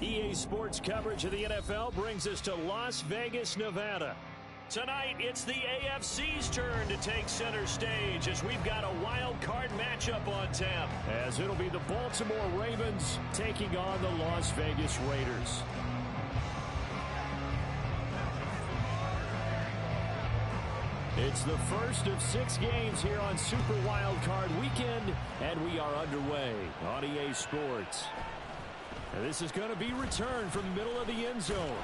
EA Sports coverage of the NFL brings us to Las Vegas, Nevada. Tonight, it's the AFC's turn to take center stage as we've got a wild card matchup on tap. As it'll be the Baltimore Ravens taking on the Las Vegas Raiders. It's the first of 6 games here on Super Wild Card Weekend, and we are underway on EA Sports. And this is going to be returned from the middle of the end zone.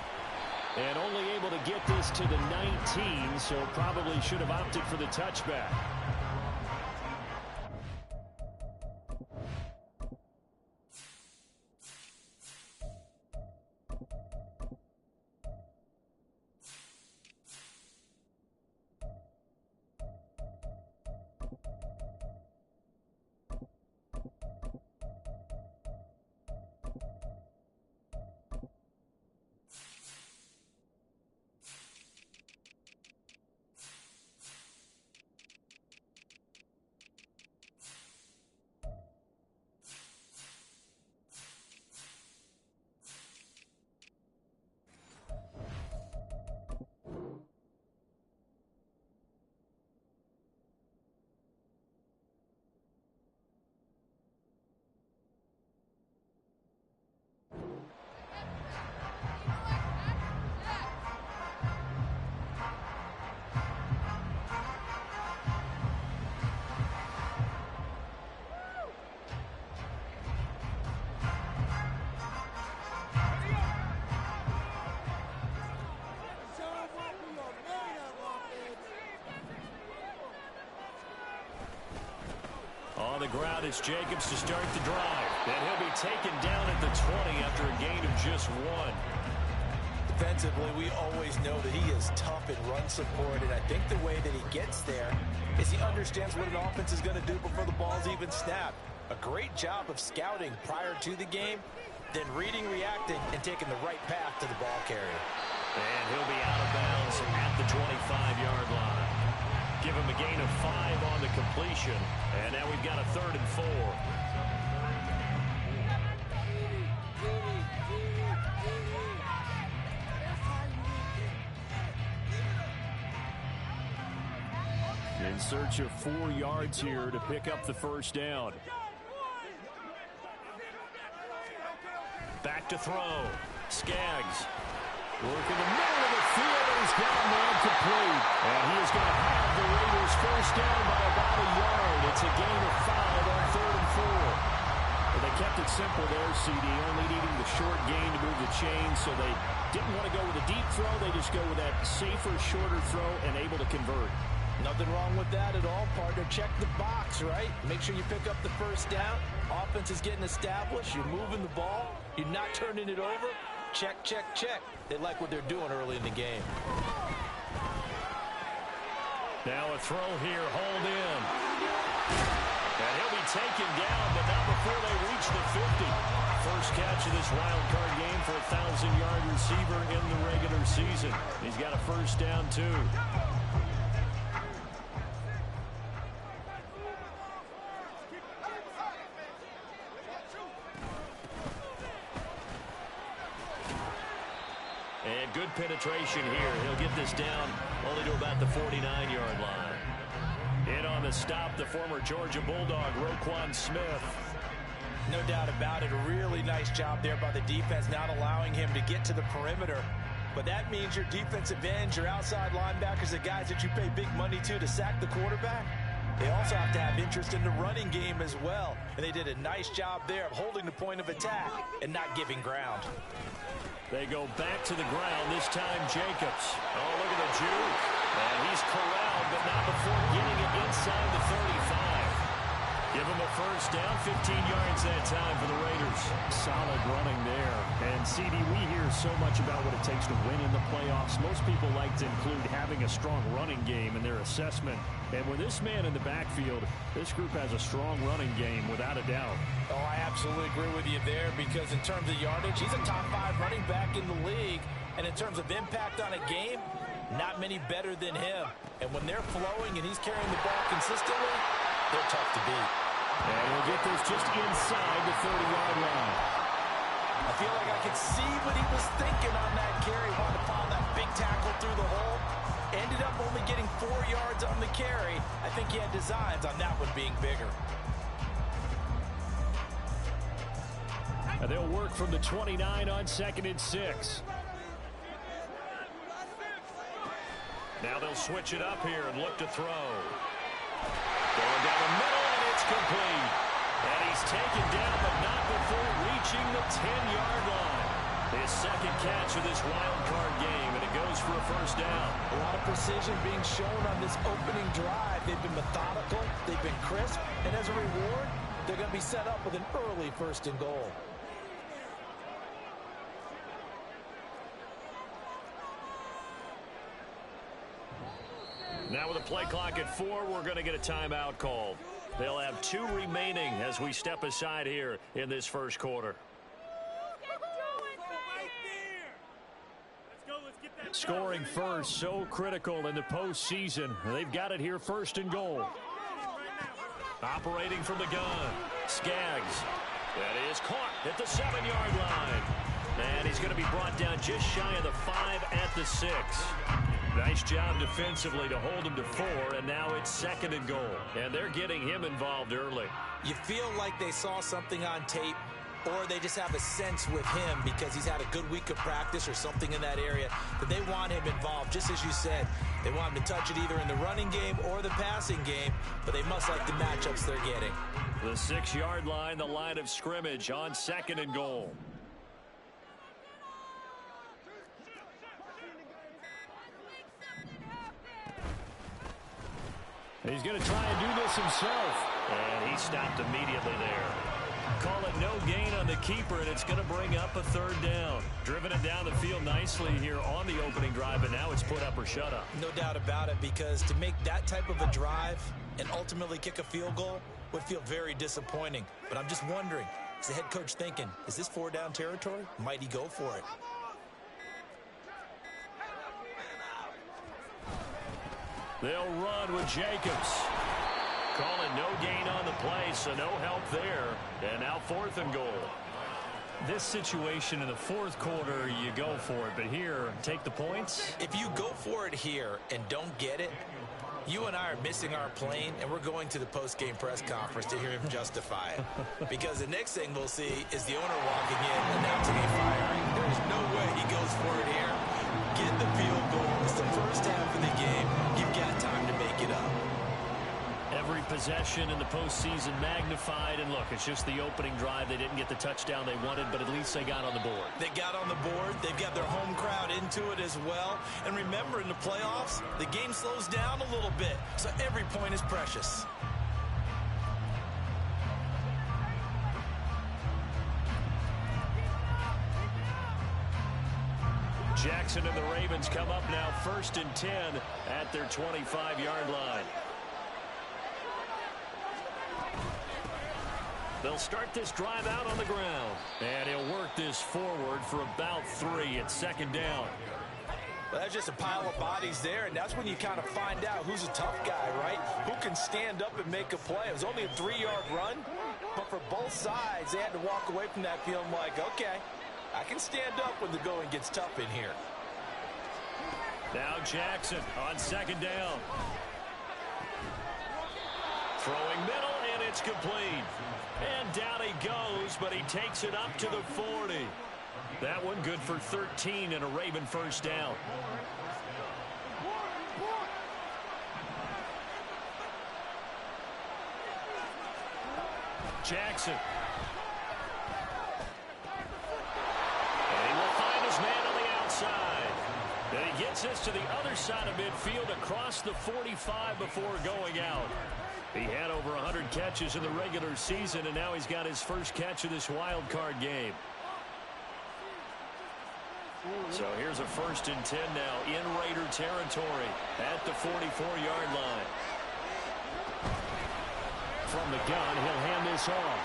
And only able to get this to the 19, so probably should have opted for the touchback. On the ground is Jacobs to start the drive. And he'll be taken down at the 20 after a gain of just 1. Defensively, we always know that he is tough in run support, and I think the way that he gets there is he understands what an offense is going to do before the ball's even snapped. A great job of scouting prior to the game, then reading, reacting, and taking the right path to the ball carrier. And he'll be out of bounds at the 25-yard line. Give him a gain of 5 on the completion. And now we've got a 3rd and 4. In search of 4 yards here to pick up the first down. Back to throw. Skaggs. Working the middle of the field, and he's got a man complete. And he is going to have the Raiders first down by about a yard. It's a gain of 5 on 3rd and 4. But they kept it simple there, CD, only needing the short gain to move the chain, so they didn't want to go with a deep throw. They just go with that safer, shorter throw and able to convert. Nothing wrong with that at all, partner. Check the box, right? Make sure you pick up the first down. Offense is getting established. You're moving the ball. You're not turning it over. Check, check, check. They like what they're doing early in the game. Now a throw here, hold in. And he'll be taken down, but not before they reach the 50. First catch of this wild card game for a 1,000-yard receiver in the regular season. He's got a first down, too. And good penetration here. He'll get this down only to about the 49-yard line. In on the stop, the former Georgia Bulldog, Roquan Smith. No doubt about it. A really nice job there by the defense, not allowing him to get to the perimeter. But that means your defensive ends, your outside linebackers, the guys that you pay big money to sack the quarterback, they also have to have interest in the running game as well. And they did a nice job there of holding the point of attack and not giving ground. They go back to the ground, this time Jacobs. Oh, look at the juke. And he's corralled, but not before getting it inside the 35. Give him a first down, 15 yards that time for the Raiders. Solid running there. And, CD, we hear so much about what it takes to win in the playoffs. Most people like to include having a strong running game in their assessment. And with this man in the backfield, this group has a strong running game, without a doubt. Oh, I absolutely agree with you there, because in terms of yardage, he's a top 5 running back in the league. And in terms of impact on a game, not many better than him. And when they're flowing and he's carrying the ball consistently, they're tough to beat. And we'll get this just inside the 30-yard line. I feel like I could see what he was thinking on that carry. Wanted to pile that big tackle through the hole. Ended up only getting 4 yards on the carry. I think he had designs on that one being bigger. And they'll work from the 29 on 2nd and 6. Now they'll switch it up here and look to throw. Going down the middle, and it's complete. And he's taken down, but not before reaching the 10-yard line. His second catch of this wild card game, and it goes for a first down. A lot of precision being shown on this opening drive. They've been methodical, they've been crisp, and as a reward, they're going to be set up with an early 1st and goal. Now with a play clock at 4, we're going to get a timeout called. They'll have 2 remaining as we step aside here in this first quarter. Scoring first, so critical in the postseason. They've got it here 1st and goal. Operating from the gun, Skaggs. That is caught at the 7-yard line. And he's going to be brought down just shy of the 5 at the 6. Nice job defensively to hold him to 4, and now it's 2nd and goal. And they're getting him involved early. You feel like they saw something on tape, or they just have a sense with him because he's had a good week of practice or something in that area that they want him involved. Just as you said, they want him to touch it either in the running game or the passing game, but they must like the matchups they're getting. The 6-yard line, the line of scrimmage on 2nd and goal. He's going to try and do this himself. And he stopped immediately there. Call it no gain on the keeper, and it's going to bring up a 3rd down. Driven it down the field nicely here on the opening drive, and now it's put up or shut up. No doubt about it, because to make that type of a drive and ultimately kick a field goal would feel very disappointing. But I'm just wondering, is the head coach thinking, is this 4-down territory? Might he go for it? They'll run with Jacobs. Calling no gain on the play, so no help there. And now 4th and goal. This situation in the 4th quarter, you go for it. But here, take the points. If you go for it here and don't get it, you and I are missing our plane, and we're going to the post-game press conference to hear him justify it. Because the next thing we'll see is the owner walking in, announcing a firing. There's no way he goes for it here. Get the field goal. It's the first half of the game. You've got time to make it up. Every possession in the postseason magnified. And look, it's just the opening drive. They didn't get the touchdown they wanted, but at least they got on the board. They got on the board. They've got their home crowd into it as well. And remember, in the playoffs, the game slows down a little bit. So every point is precious. Jackson and the Ravens come up now 1st and 10 at their 25-yard line. They'll start this drive out on the ground. And he'll work this forward for about 3 at 2nd down. Well, that's just a pile of bodies there, and that's when you kind of find out who's a tough guy, right? Who can stand up and make a play. It was only a 3-yard run, but for both sides, they had to walk away from that feeling like, okay, I can stand up when the going gets tough in here. Now Jackson on 2nd down. Throwing middle, and it's complete. And down he goes, but he takes it up to the 40. That one good for 13 and a Raven first down. Jackson. And he will find his man on the outside. And he gets this to the other side of midfield across the 45 before going out. He had over 100 catches in the regular season, and now he's got his first catch of this wild card game. So here's a 1st and 10 now in Raider territory at the 44-yard line. From the gun, he'll hand this off.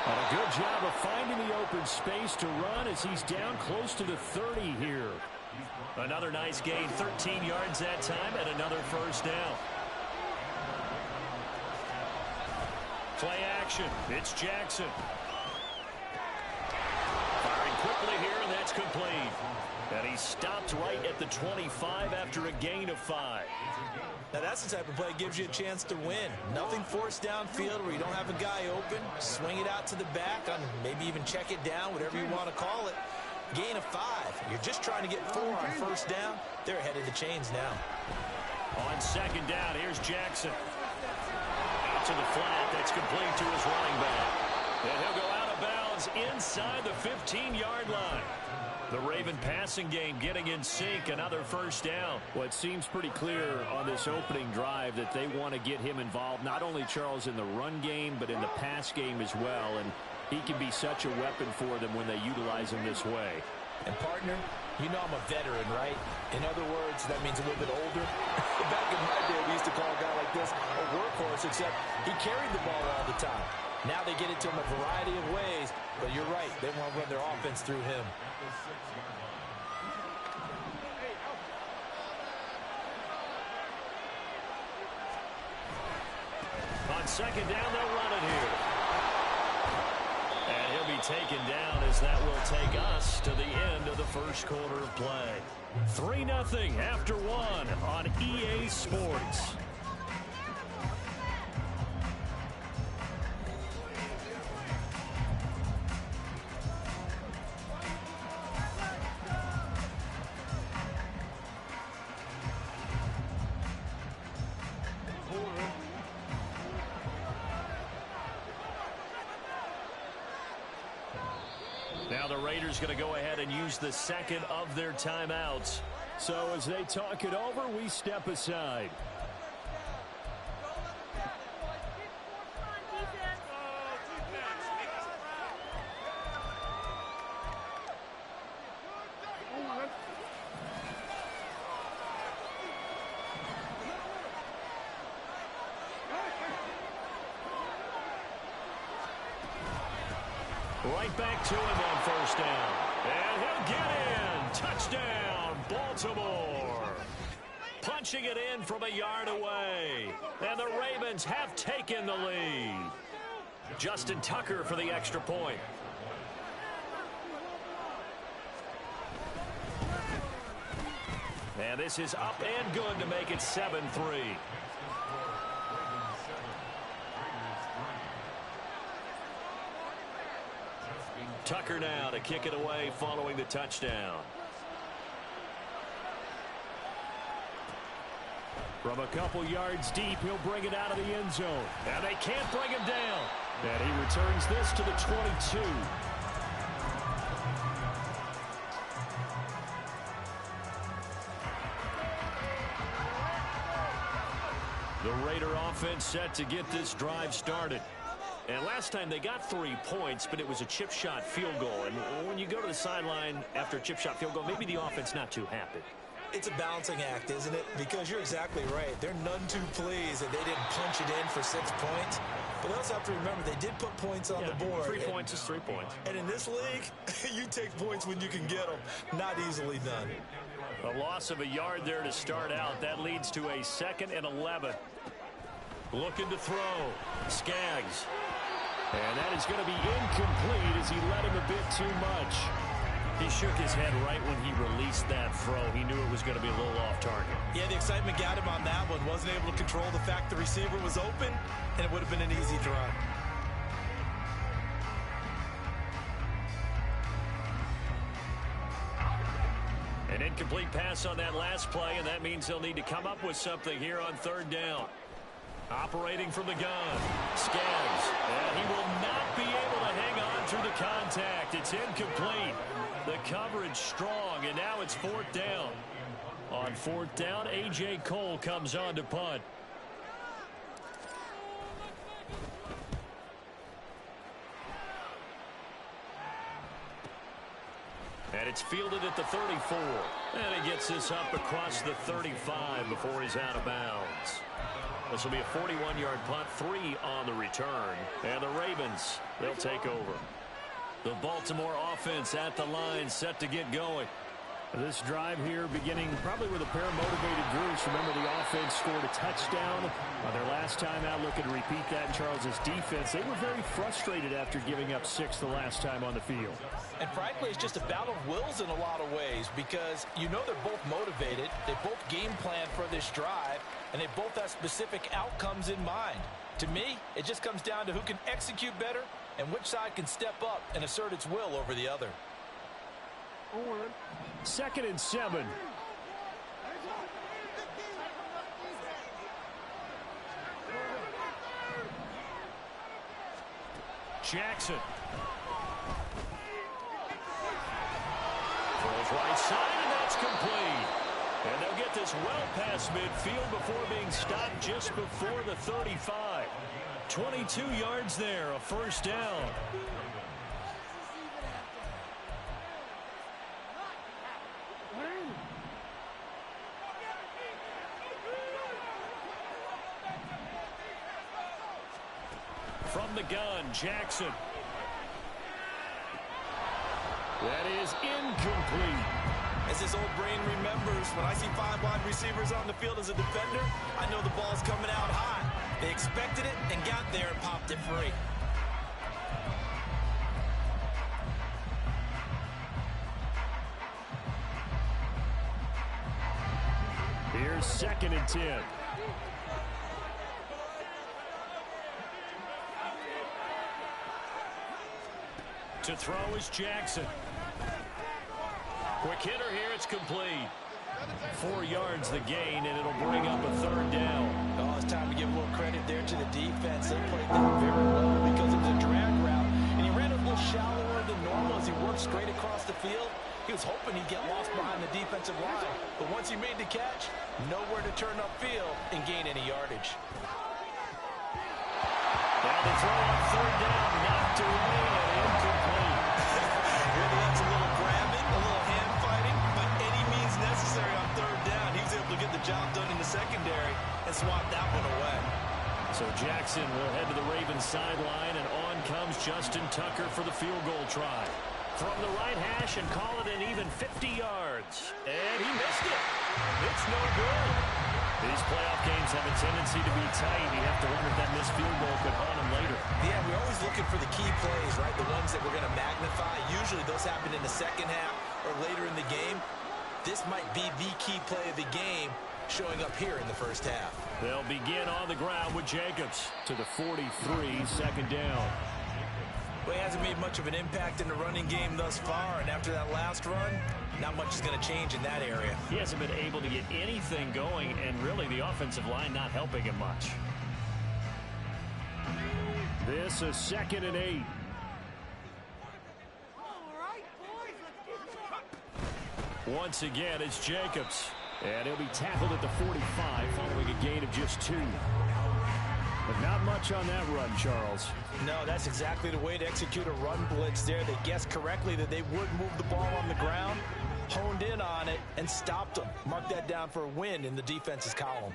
And a good job of finding the open space to run as he's down close to the 30 here. Another nice gain, 13 yards that time, and another first down. Play action. It's Jackson. It's complete. And he stopped right at the 25 after a gain of 5. Now that's the type of play that gives you a chance to win. Nothing forced downfield where you don't have a guy open. Swing it out to the back, on maybe even check it down, whatever you want to call it. Gain of 5. You're just trying to get 4 on first down. They're ahead of the chains now. On second down, here's Jackson. Out to the flat. That's complete to his running back. And he'll go out of bounds inside the 15-yard line. The Raven passing game getting in sync, another first down. Well, it seems pretty clear on this opening drive that they want to get him involved, not only, Charles, in the run game, but in the pass game as well. And he can be such a weapon for them when they utilize him this way. And, partner, you know I'm a veteran, right? In other words, that means a little bit older. Back in my day, we used to call a guy like this a workhorse, except he carried the ball all the time. Now they get it to him a variety of ways, but you're right. They want to run their offense through him. On second down, they'll run it here. And he'll be taken down as that will take us to the end of the first quarter of play. 3-0 after 1 on EA Sports. Now the Raiders going to go ahead and use the second of their timeouts. So as they talk it over, we step aside. Right back to him on first down. And he'll get in. Touchdown, Baltimore. Punching it in from a yard away. And the Ravens have taken the lead. Justin Tucker for the extra point. And this is up and good to make it 7-3. Tucker now to kick it away following the touchdown. From a couple yards deep, he'll bring it out of the end zone. And they can't bring him down. And he returns this to the 22. The Raider offense set to get this drive started. And last time they got 3 points, but it was a chip shot field goal. And when you go to the sideline after a chip shot field goal, maybe the offense not too happy. It's a balancing act, isn't it? Because you're exactly right. They're none too pleased that they didn't punch it in for 6 points. But they also have to remember they did put points on the board. 3 points is 3 points. And in this league, you take points when you can get them. Not easily done. A loss of a yard there to start out. That leads to a 2nd and 11. Looking to throw. Skaggs. And that is going to be incomplete as he let him a bit too much. He shook his head right when he released that throw. He knew it was going to be a little off target. Yeah, the excitement got him on that one. Wasn't able to control the fact the receiver was open, and it would have been an easy throw. An incomplete pass on that last play, and that means they'll need to come up with something here on 3rd down. Operating from the gun, Skaggs, and he will not be able to hang on through the contact. It's incomplete. The coverage strong, and now it's 4th down. On 4th down, A.J. Cole comes on to punt. And it's fielded at the 34. And he gets this up across the 35 before he's out of bounds. This will be a 41-yard punt, 3 on the return. And the Ravens, they'll take over. The Baltimore offense at the line, set to get going. This drive here beginning probably with a pair of motivated groups. Remember, the offense scored a touchdown on their last time out, looking to repeat that in Charles' defense. They were very frustrated after giving up 6 the last time on the field. And frankly, it's just a battle of wills in a lot of ways, because you know they're both motivated, they both game plan for this drive, and they both have specific outcomes in mind. To me, it just comes down to who can execute better and which side can step up and assert its will over the other. 2nd and 7. Jackson. Throws right side, and that's complete. And they'll get this well past midfield before being stopped just before the 35. 22 yards there, a first down. From the gun, Jackson. That is incomplete. As his old brain remembers, when I see 5 wide receivers on the field as a defender, I know the ball's coming out high. They expected it and got there and popped it free. Here's 2nd and 10. To throw is Jackson. Quick hitter here, it's complete. 4 yards the gain, and it'll bring up a 3rd down. Oh, it's time to give a little credit there to the defense. They played that very well because it was a drag route, and he ran a little shallower than normal as he worked straight across the field. He was hoping he'd get lost behind the defensive line, but once he made the catch, nowhere to turn upfield and gain any yardage. Now the throw on 3rd down, knocked away and incomplete. Really, that's a little grabbing, a little hand fighting, but any means necessary on 3rd down. He was able to get the job done in the secondary and swat that one away. So Jackson will head to the Ravens sideline, and on comes Justin Tucker for the field goal try. From the right hash and call it an even 50 yards. And he missed it. It's no good. These playoff games have a tendency to be tight. You have to wonder if that missed field goal could haunt him later. Yeah, we're always looking for the key plays, right? The ones that we're going to magnify. Usually those happen in the second half or later in the game. This might be the key play of the game showing up here in the first half. They'll begin on the ground with Jacobs to the 43, 2nd down. Well, he hasn't made much of an impact in the running game thus far, and after that last run, not much is going to change in that area. He hasn't been able to get anything going, and really the offensive line not helping him much. This is 2nd and 8. Once again, it's Jacobs. And he'll be tackled at the 45 following a gain of just 2. But not much on that run, Charles. No, that's exactly the way to execute a run blitz there. They guessed correctly that they would move the ball on the ground, honed in on it, and stopped them. Mark that down for a win in the defense's column.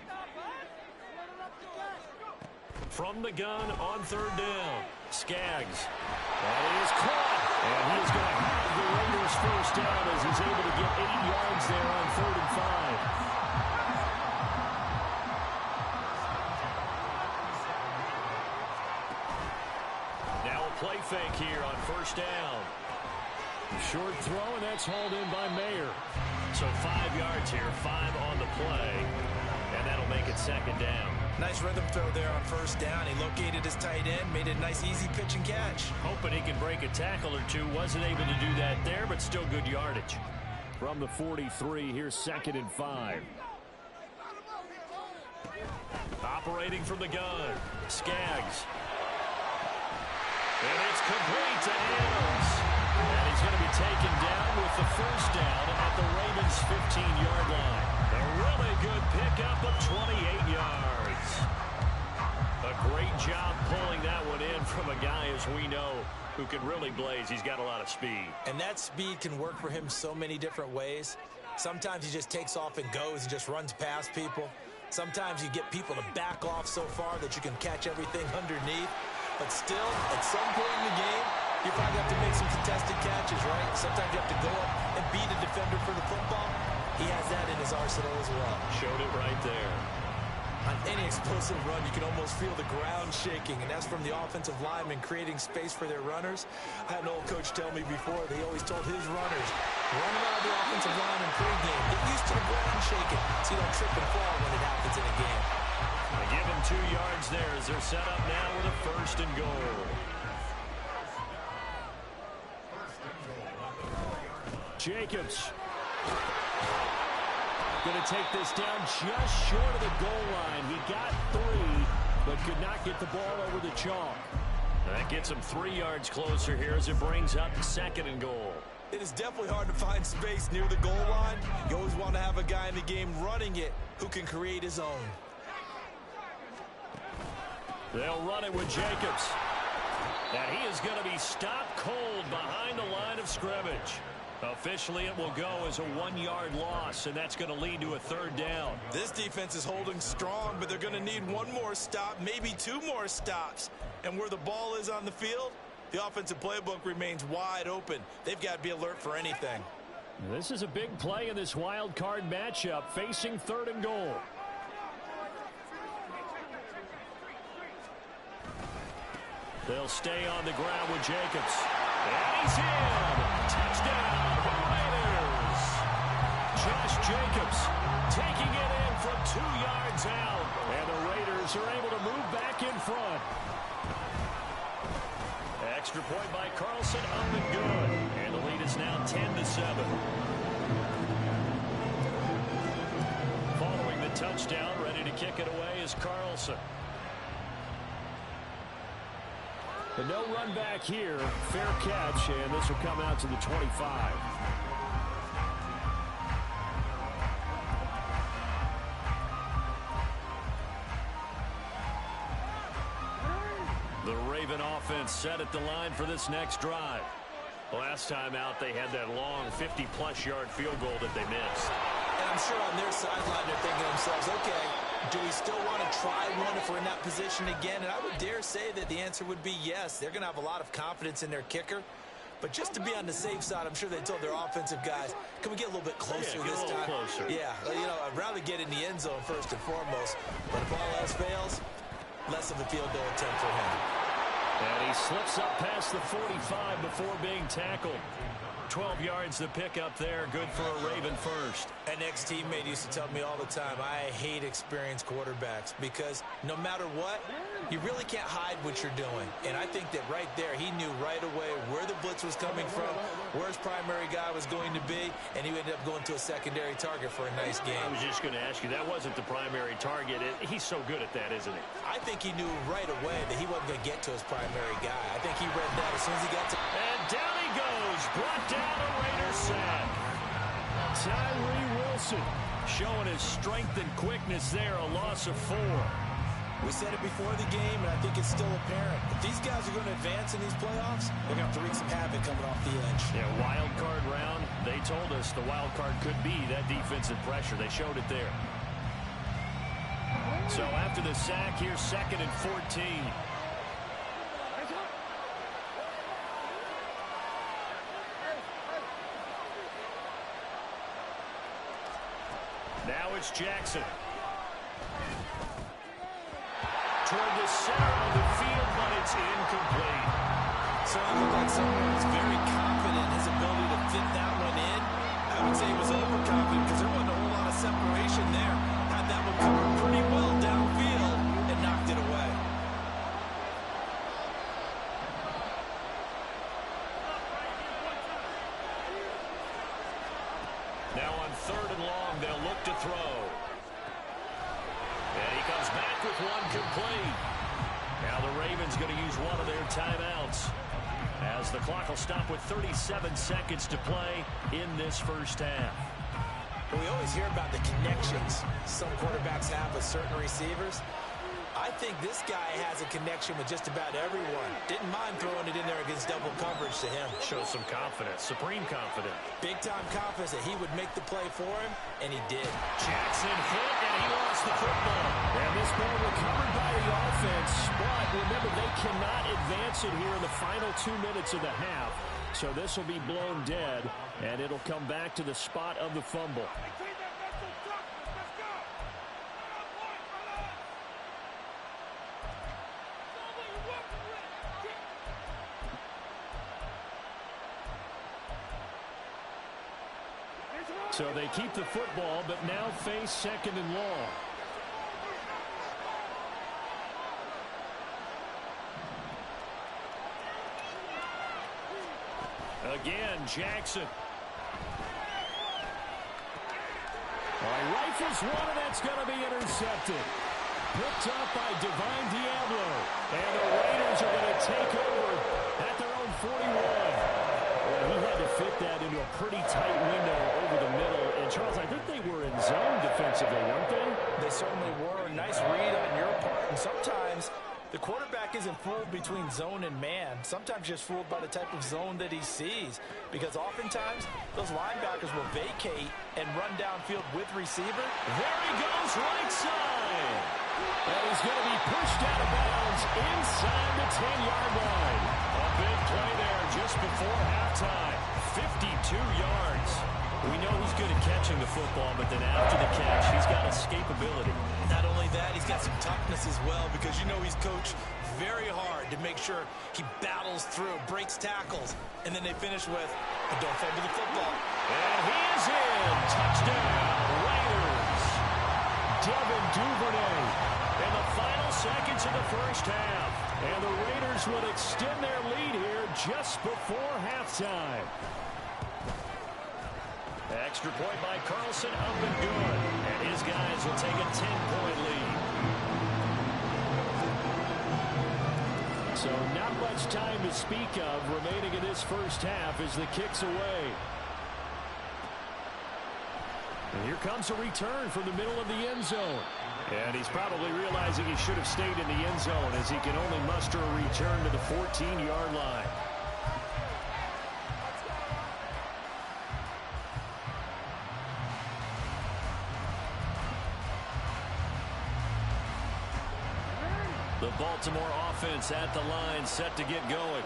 From the gun on 3rd down, Skaggs. That is caught. And he is going to have the Raiders first down as he's able to get 8 yards there on 3rd and 5. Play fake here on 1st down. Short throw, and that's hauled in by Mayer. So 5 yards here, 5 on the play, and that'll make it 2nd down. Nice rhythm throw there on 1st down. He located his tight end, made it a nice easy pitch and catch. Hoping he can break a tackle or two. Wasn't able to do that there, but still good yardage. From the 43, here's 2nd and 5. Operating from the gun, Skaggs. And it's complete to Adams. And he's going to be taken down with the first down at the Ravens' 15-yard line. A really good pickup of 28 yards. A great job pulling that one in from a guy, as we know, who can really blaze. He's got a lot of speed. And that speed can work for him so many different ways. Sometimes he just takes off and goes and just runs past people. Sometimes you get people to back off so far that you can catch everything underneath. But still, at some point in the game, you probably have to make some contested catches, right? Sometimes you have to go up and beat a defender for the football, he has that in his arsenal as well. Showed it right there. On any explosive run, you can almost feel the ground shaking, and that's from the offensive linemen creating space for their runners. I had an old coach tell me before, they always told his runners, run around the offensive line in pregame. Get used to the ground shaking so you don't trip and fall when it happens in a game. They give him 2 yards there as they're set up now with a 1st and goal. Jacobs going to take this down just short of the goal line. He got 3, but could not get the ball over the chalk. That gets him 3 yards closer here as it brings up 2nd and goal. It is definitely hard to find space near the goal line. You always want to have a guy in the game running it who can create his own. They'll run it with Jacobs. And he is going to be stopped cold behind the line of scrimmage. Officially, it will go as a 1-yard loss, and that's going to lead to a 3rd down. This defense is holding strong, but they're going to need 1 more stop, maybe 2 more stops. And where the ball is on the field, the offensive playbook remains wide open. They've got to be alert for anything. This is a big play in this wild card matchup, facing 3rd and goal. They'll stay on the ground with Jacobs. And he's in! Touchdown, Raiders! Josh Jacobs taking it in from 2 yards out. And the Raiders are able to move back in front. Extra point by Carlson, up and good. And the lead is now 10-7. Following the touchdown, ready to kick it away is Carlson. But no run back here. Fair catch, and this will come out to the 25. The Raven offense set at the line for this next drive. Last time out, they had that long 50-plus yard field goal that they missed. And I'm sure on their sideline they're thinking to themselves, okay, do we still want to try one if we're in that position again? And I would dare say that the answer would be yes. They're going to have a lot of confidence in their kicker. But just to be on the safe side, I'm sure they told their offensive guys, can we get a little bit closer this time? Closer. Yeah, you know, I'd rather get in the end zone first and foremost. But if all else fails, less of a field goal attempt for him. And he slips up past the 45 before being tackled. 12 yards to pick up there. Good for a Raven first. An ex-teammate used to tell me all the time, I hate experienced quarterbacks because no matter what, you really can't hide what you're doing. And I think that right there, he knew right away where the blitz was coming from, where his primary guy was going to be, and he ended up going to a secondary target for a nice game. I was just going to ask you, that wasn't the primary target. He's so good at that, isn't he? I think he knew right away that he wasn't going to get to his primary guy. I think he read that as soon as he got to... And down he goes. Brought down a Raider sack. Tyree Wilson showing his strength and quickness there. A loss of 4. We said it before the game, and I think it's still apparent. If these guys are going to advance in these playoffs, they're going to have to wreak some havoc coming off the edge. Yeah, wild card round. They told us the wild card could be that defensive pressure. They showed it there. So after the sack, here's 2nd and 14. Now it's Jackson. Toward the center of the field, but it's incomplete. Certainly looked like someone was very confident in his ability to fit that one in. I would say he was overconfident because there wasn't a whole lot of separation there. Had that one covered pretty well downfield and knocked it away. Now on 3rd and long, they'll look to throw. And he comes back with one complete. Now the Ravens going to use one of their timeouts as the clock will stop with 37 seconds to play in this first half. But we always hear about the connections some quarterbacks have with certain receivers. I think this guy has a connection with just about everyone. Didn't mind throwing it in there against double coverage to him. Shows some confidence, supreme confidence. Big-time confidence that he would make the play for him, and he did. Jackson hit, and he lost the football. And this ball recovered by the offense. But remember, they cannot advance it here in the final 2 minutes of the half. So this will be blown dead, and it'll come back to the spot of the fumble. So they keep the football, but now face second and long. Again, Jackson. Rifles one, and that's going to be intercepted. Picked up by Divine Diablo. And the Raiders are going to take over at their own 41. Well, he had to fit that into a pretty tight window over the middle. And, Charles, I think they were in zone defensively, weren't they? They certainly were. Nice read on your part. And sometimes the quarterback isn't fooled between zone and man. Sometimes just fooled by the type of zone that he sees. Because oftentimes, those linebackers will vacate and run downfield with receiver. There he goes, right side. And he's going to be pushed out of bounds inside the 10-yard line. A big play there just before halftime. 52 yards. We know he's good at catching the football, but then after the catch, he's got escapability. Not only that, he's got some toughness as well, because you know he's coached very hard to make sure he battles through, breaks tackles, and then they finish with, don't fumble the football. And he is in. Touchdown, Raiders. Devin Duvernay in the final seconds of the first half. And the Raiders will extend their lead here just before halftime. Extra point by Carlson, up and good. And his guys will take a 10-point lead. So not much time to speak of remaining in this first half as the kick's away. And here comes a return from the middle of the end zone. And he's probably realizing he should have stayed in the end zone as he can only muster a return to the 14-yard line. The Baltimore offense at the line, set to get going.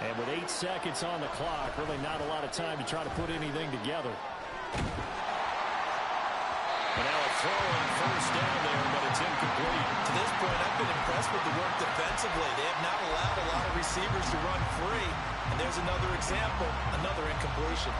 And with 8 seconds on the clock, really not a lot of time to try to put anything together. And now a throw on first down there, but it's incomplete. To this point, I've been impressed with the work defensively. They have not allowed a lot of receivers to run free. And there's another example, another incompletion.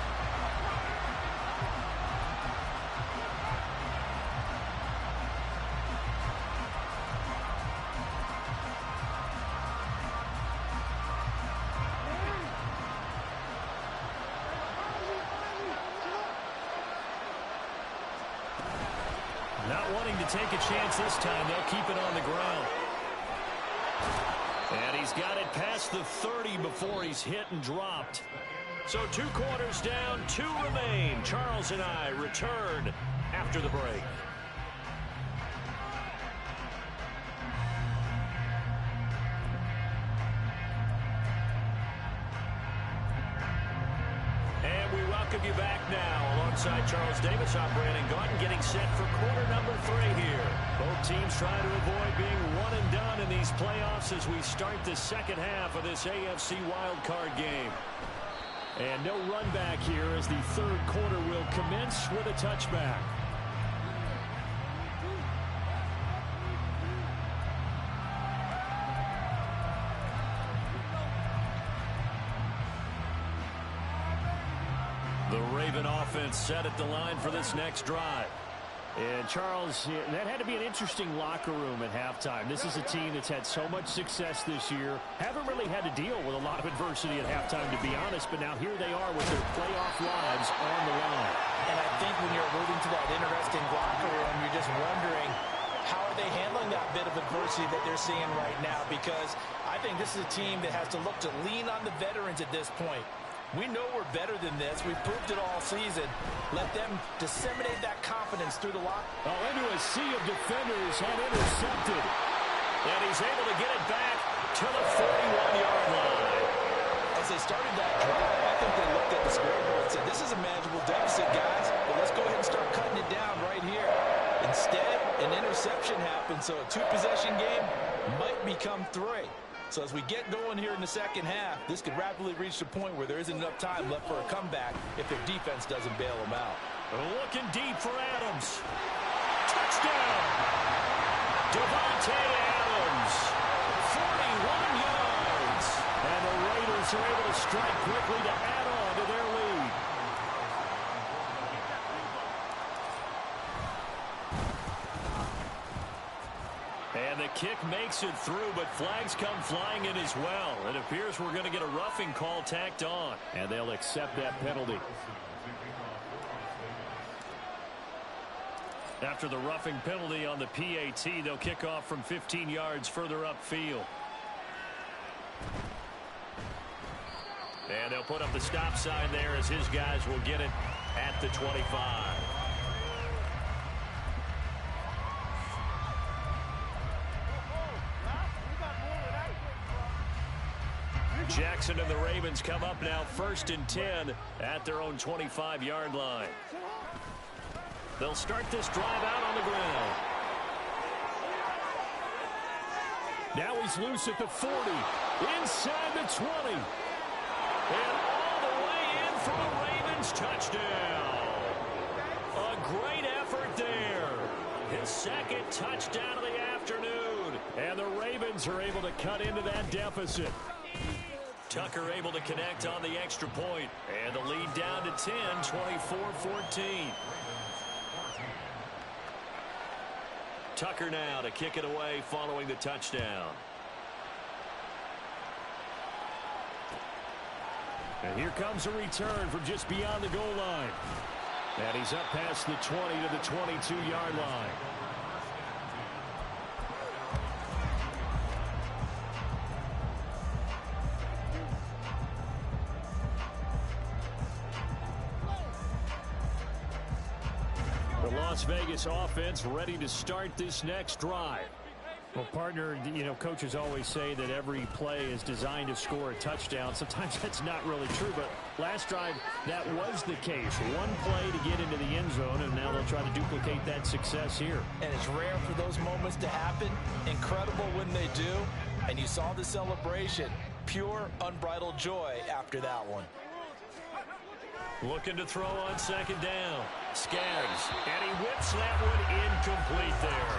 Not wanting to take a chance this time, they'll keep it on the ground. And he's got it past the 30 before he's hit and dropped. So 2 quarters down, 2 remain. Charles and I return after the break. And we welcome you back now. Alongside Charles Davis, I'm Brandon Gaudin, getting set for quarter number 3 here. Both teams trying to avoid being one and done in these playoffs as we start the second half of this AFC wildcard game. And no run back here as the third quarter will commence with a touchback. The Raven offense set at the line for this next drive. And, Charles, that had to be an interesting locker room at halftime. This is a team that's had so much success this year. Haven't really had to deal with a lot of adversity at halftime, to be honest. But now here they are with their playoff lives on the line. And I think when you're alluding to that interesting locker room, you're just wondering, how are they handling that bit of adversity that they're seeing right now? Because I think this is a team that has to look to lean on the veterans at this point. We know we're better than this. We've proved it all season. Let them disseminate that confidence through the locker. Oh, into a sea of defenders and intercepted. And he's able to get it back to the 41-yard line. As they started that drive, I think they looked at the scoreboard and said, this is a manageable deficit, guys, but let's go ahead and start cutting it down right here. Instead, an interception happened, so a 2-possession game might become 3. So as we get going here in the second half, this could rapidly reach the point where there isn't enough time left for a comeback if their defense doesn't bail them out. Looking deep for Adams. Touchdown! Devontae Adams, 41 yards. And the Raiders are able to strike quickly to add on to their lead. And the kick makes it through, but flags come flying in as well. It appears we're going to get a roughing call tacked on. And they'll accept that penalty. After the roughing penalty on the PAT, they'll kick off from 15 yards further upfield. And they'll put up the stop sign there as his guys will get it at the 25. Jackson and the Ravens come up now 1st and 10 at their own 25-yard line. They'll start this drive out on the ground. Now he's loose at the 40, inside the 20. And all the way in for the Ravens touchdown. A great effort there. His second touchdown of the afternoon. And the Ravens are able to cut into that deficit. Tucker able to connect on the extra point. And the lead down to 10, 24-14. Tucker now to kick it away following the touchdown. And here comes a return from just beyond the goal line. And he's up past the 20 to the 22-yard line. The Las Vegas offense ready to start this next drive. Well, partner, coaches always say that every play is designed to score a touchdown. Sometimes that's not really true, but last drive, that was the case. One play to get into the end zone, and now they'll try to duplicate that success here. And it's rare for those moments to happen. Incredible when they do. And you saw the celebration. Pure, unbridled joy after that one. Looking to throw on second down. Skaggs, and he whips that one incomplete there.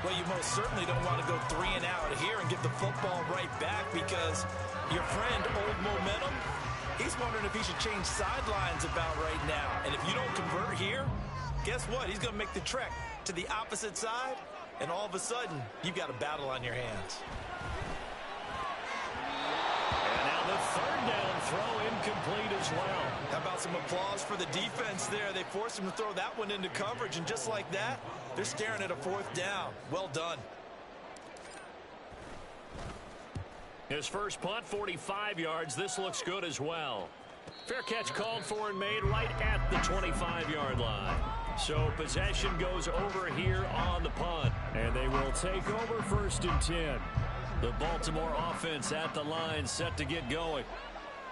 Well, you most certainly don't want to go 3 and out here and get the football right back because your friend, Old Momentum, he's wondering if he should change sidelines about right now. And if you don't convert here, guess what? He's going to make the trek to the opposite side, and all of a sudden, you've got a battle on your hands. And now the third down throw incomplete as well. How about some applause for the defense there? They forced him to throw that one into coverage, and just like that, they're staring at a 4th down. Well done. His first punt, 45 yards. This looks good as well. Fair catch called for and made right at the 25-yard line. So possession goes over here on the punt. And they will take over 1st and 10. The Baltimore offense at the line set to get going.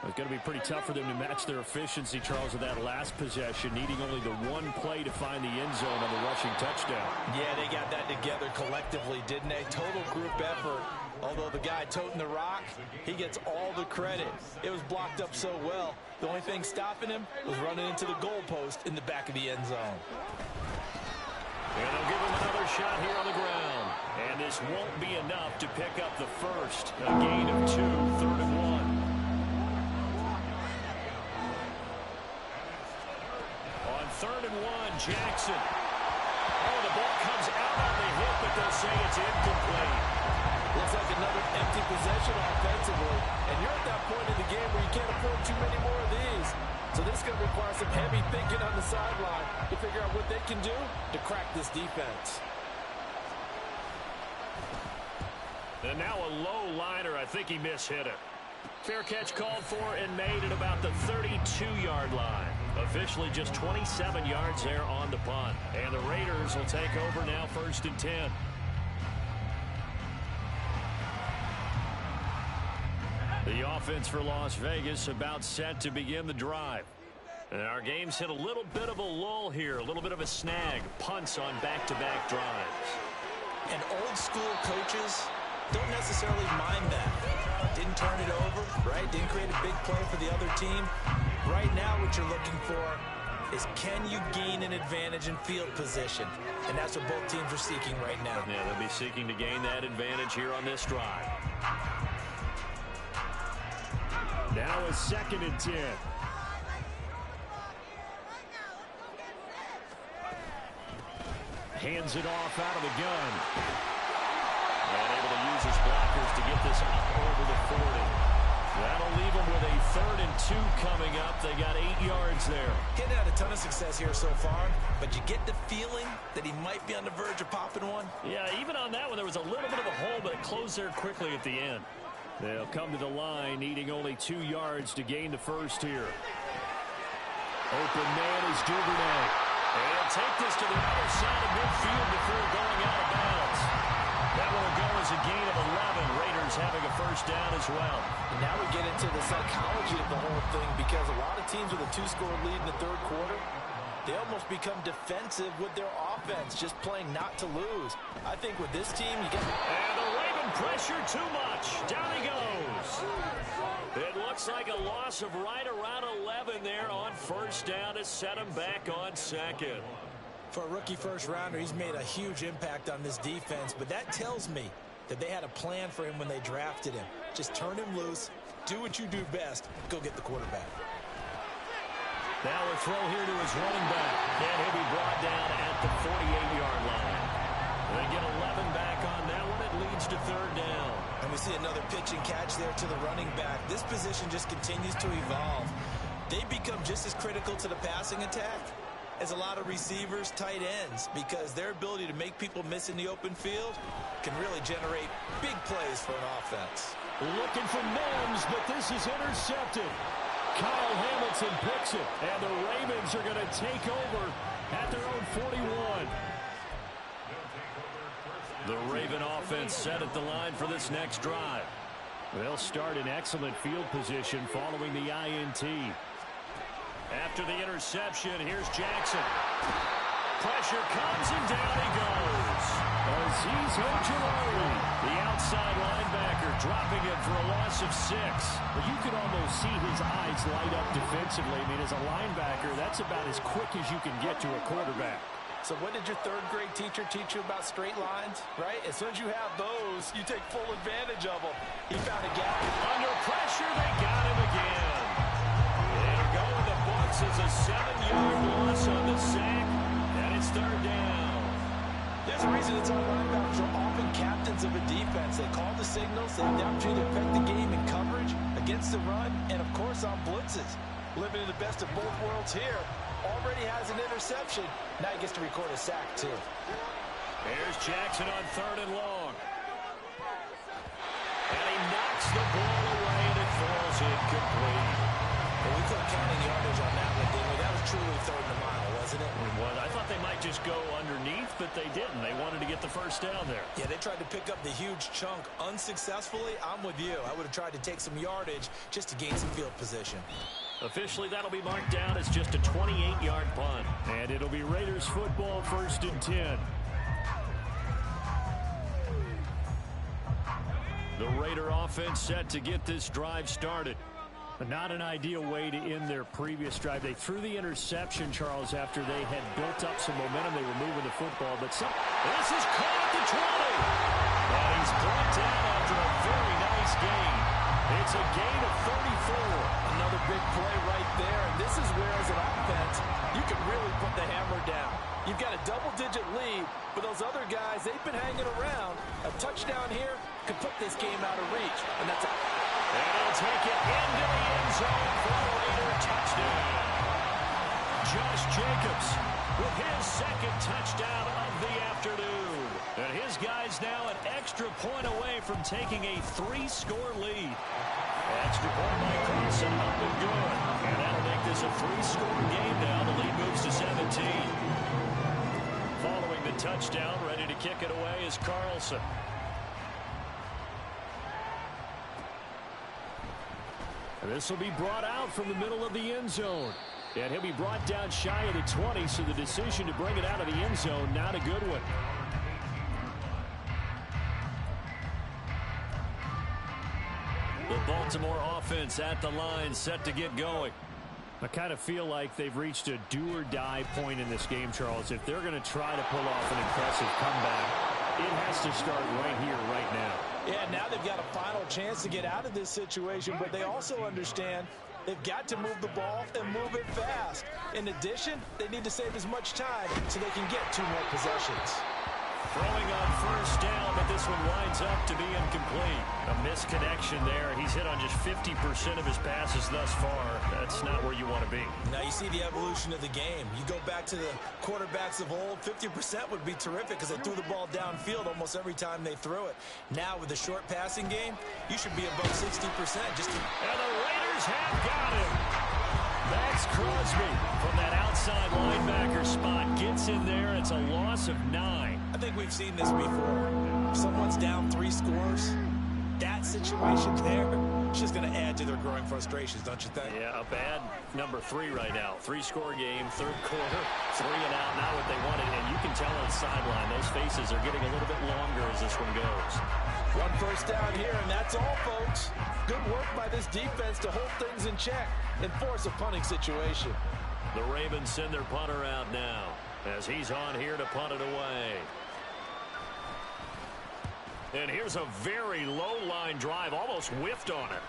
It's going to be pretty tough for them to match their efficiency, Charles, with that last possession, needing only the one play to find the end zone on the rushing touchdown. Yeah, they got that together collectively, didn't they? Total group effort. Although the guy toting the rock, he gets all the credit. It was blocked up so well. The only thing stopping him was running into the goalpost in the back of the end zone. And they'll give him another shot here on the ground. And this won't be enough to pick up the first. A gain of 2, 3rd and 1. On 3rd and 1, Jackson. Oh, the ball comes out on the hit, but they'll say it's incomplete. Looks like another empty possession offensively. And you're at that point in the game where you can't afford too many more of these. So this is going to require some heavy thinking on the sideline to figure out what they can do to crack this defense. And now a low liner. I think he mishit it. Fair catch called for and made at about the 32-yard line. Officially just 27 yards there on the punt. And the Raiders will take over now 1st and 10. The offense for Las Vegas about set to begin the drive. And our game's hit a little bit of a lull here, a little bit of a snag. Punts on back-to-back drives. And old school coaches, don't necessarily mind that. Didn't turn it over, right? Didn't create a big play for the other team. Right now, what you're looking for is, can you gain an advantage in field position? And that's what both teams are seeking right now. Yeah, they'll be seeking to gain that advantage here on this drive. Now a 2nd and 10. Hands it off out of the gun. And able to use his blockers to get this up over the 40. That'll leave him with a 3rd and 2 coming up. They got 8 yards there. Getting had a ton of success here so far, but you get the feeling that he might be on the verge of popping one. Yeah, even on that one, there was a little bit of a hole, but it closed there quickly at the end. They'll come to the line, needing only 2 yards to gain the first here. Open man is Duvernay. And he'll take this to the other side of midfield before going out of bounds. That will go as a gain of 11. Raiders having a first down as well. And now we get into the psychology of the whole thing, because a lot of teams with a 2-score lead in the 3rd quarter, they almost become defensive with their offense, just playing not to lose. I think with this team, you get... And the Raven pressure too much. Down he goes. It looks like a loss of right around 11 there on first down to set him back on 2nd. For a rookie first-rounder, he's made a huge impact on this defense, but that tells me that they had a plan for him when they drafted him. Just turn him loose, do what you do best, go get the quarterback. Now a throw here to his running back, and he'll be brought down at the 48-yard line. They get 11 back on that one. It leads to 3rd down. And we see another pitch and catch there to the running back. This position just continues to evolve. They become just as critical to the passing attack as a lot of receivers, tight ends, because their ability to make people miss in the open field can really generate big plays for an offense. Looking for Mims, but this is intercepted. Kyle Hamilton picks it, and the Ravens are going to take over at their own 41. The Raven offense set at the line for this next drive. They'll start in excellent field position following the INT. After the interception, here's Jackson. Pressure comes, and down he goes. Azeez Ojulari, the outside linebacker, dropping it for a loss of 6. But you could almost see his eyes light up defensively. I mean, as a linebacker, that's about as quick as you can get to a quarterback. So what did your 3rd grade teacher teach you about straight lines, right? As soon as you have those, you take full advantage of them. He found a gap. Under pressure, they got him again. They'll go in the books as a 7-yard loss on the sack, and it's 3rd down. There's a reason it's on linebackers are often captains of a defense. They call the signals, they have the opportunity to affect the game in coverage, against the run, and, of course, on blitzes. Living in the best of both worlds here. Already has an interception. Now he gets to record a sack, too. Here's Jackson on 3rd and long. And he knocks the ball away, and it falls incomplete. Well, we couldn't count any yardage on that one, didn't we? That was truly 3rd and a mile, wasn't it? It was. I thought they might just go underneath, but they didn't. They wanted to get the first down there. Yeah, they tried to pick up the huge chunk unsuccessfully. I'm with you. I would have tried to take some yardage just to gain some field position. Officially, that'll be marked down as just a 28-yard punt. And it'll be Raiders football, 1st and 10. The Raider offense set to get this drive started. Not an ideal way to end their previous drive. They threw the interception, Charles, after they had built up some momentum. They were moving the football, but this is caught at the 20. And he's brought down after a very nice gain. It's a gain of 34. Another big play right there. And this is where, as an offense, you can really put the hammer down. You've got a double-digit lead, but those other guys, they've been hanging around. A touchdown here could put this game out of reach. And that's a... And he'll take it into the end zone for a Raider touchdown. Josh Jacobs with his 2nd touchdown of the afternoon. And his guys now an extra point away from taking a 3-score lead. Extra point by Carlson, up and good. And that'll make this a 3-score game now. The lead moves to 17. Following the touchdown, ready to kick it away is Carlson. This will be brought out from the middle of the end zone. And he'll be brought down shy of the 20, so the decision to bring it out of the end zone, not a good one. The Baltimore offense at the line, set to get going. I kind of feel like they've reached a do-or-die point in this game, Charles. If they're going to try to pull off an impressive comeback, it has to start right here, right now. Yeah, now they've got a final chance to get out of this situation, but they also understand they've got to move the ball and move it fast. In addition, they need to save as much time so they can get 2 more possessions. Throwing on first down, but this one winds up to be incomplete. A misconnection there. He's hit on just 50% of his passes thus far. That's not where you want to be. Now you see the evolution of the game. You go back to the quarterbacks of old, 50% would be terrific because they threw the ball downfield almost every time they threw it. Now with the short passing game, you should be above 60%. And the Raiders have got him. That's Crosby from that outside linebacker spot. Gets in there. It's a loss of 9. I think we've seen this before. If someone's down 3 scores, that situation there is just going to add to their growing frustrations, don't you think? Yeah, a bad number 3 right now. 3-score game, third quarter, 3 and out, not what they wanted. And you can tell on the sideline, those faces are getting a little bit longer as this one goes. 1 first down here, and that's all, folks. Good work by this defense to hold things in check and force a punting situation. The Ravens send their punter out now as he's on here to punt it away. And here's a very low-line drive, almost whiffed on it.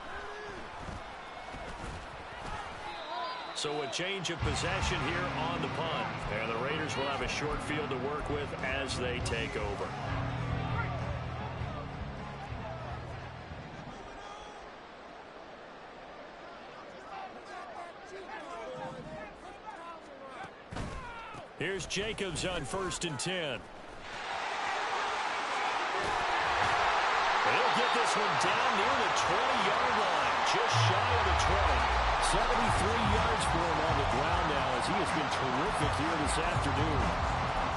So a change of possession here on the punt. And the Raiders will have a short field to work with as they take over. Here's Jacobs on 1st and 10. He'll get this one down near the 20-yard line, just shy of the 20. 73 yards for him on the ground now as he has been terrific here this afternoon.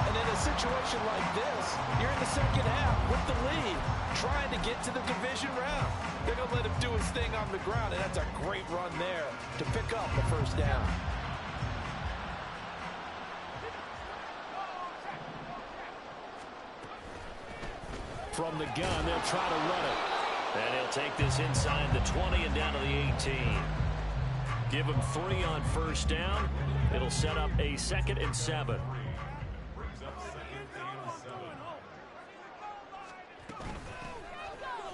And in a situation like this, you're in the second half with the lead, trying to get to the division round. They're going to let him do his thing on the ground, and that's a great run there to pick up the first down. From the gun, they'll try to run it. And he'll take this inside the 20 and down to the 18. Give him 3 on first down. It'll set up a 2nd and 7.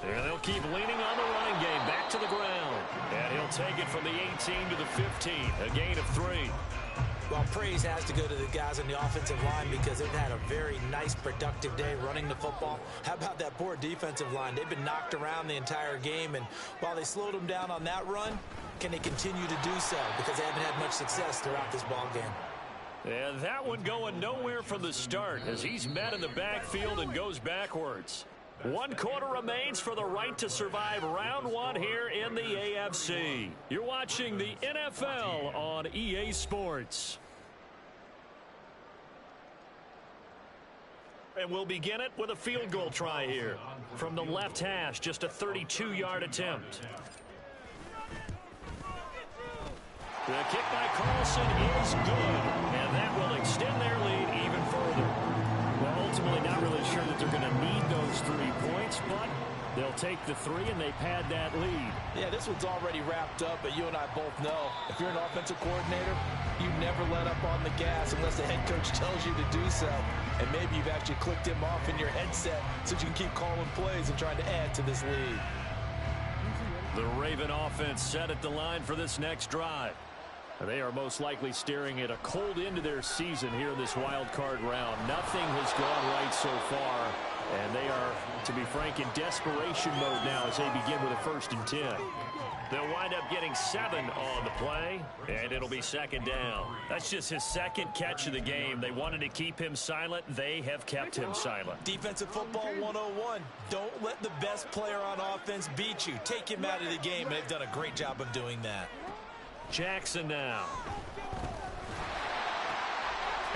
And they'll keep leaning on the running game. Back to the ground. And he'll take it from the 18 to the 15. A gain of 3. Well, praise has to go to the guys on the offensive line because they've had a very nice, productive day running the football. How about that poor defensive line? They've been knocked around the entire game, and while they slowed them down on that run, can they continue to do so? Because they haven't had much success throughout this ball game. And that one going nowhere from the start as he's met in the backfield and goes backwards. 1 quarter remains for the right to survive round 1 here in the AFC. You're watching the NFL on EA Sports. And we'll begin it with a field goal try here. From the left hash, just a 32-yard attempt. The kick by Carlson is good, and that will extend their lead even further. Well, ultimately not really sure that they're going to need those 3 points, but they'll take the 3 and they pad that lead. Yeah, this one's already wrapped up, but you and I both know if you're an offensive coordinator, you never let up on the gas unless the head coach tells you to do so. And maybe you've actually clicked him off in your headset so you can keep calling plays and trying to add to this lead. The Raven offense set at the line for this next drive. They are most likely staring at a cold end to their season here in this wild card round. Nothing has gone right so far, and they are, to be frank, in desperation mode now as they begin with a 1st and 10. They'll wind up getting 7 on the play, and it'll be 2nd down. That's just his 2nd catch of the game. They wanted to keep him silent. They have kept him silent. Defensive football 101. Don't let the best player on offense beat you. Take him out of the game, and they've done a great job of doing that. Jackson now.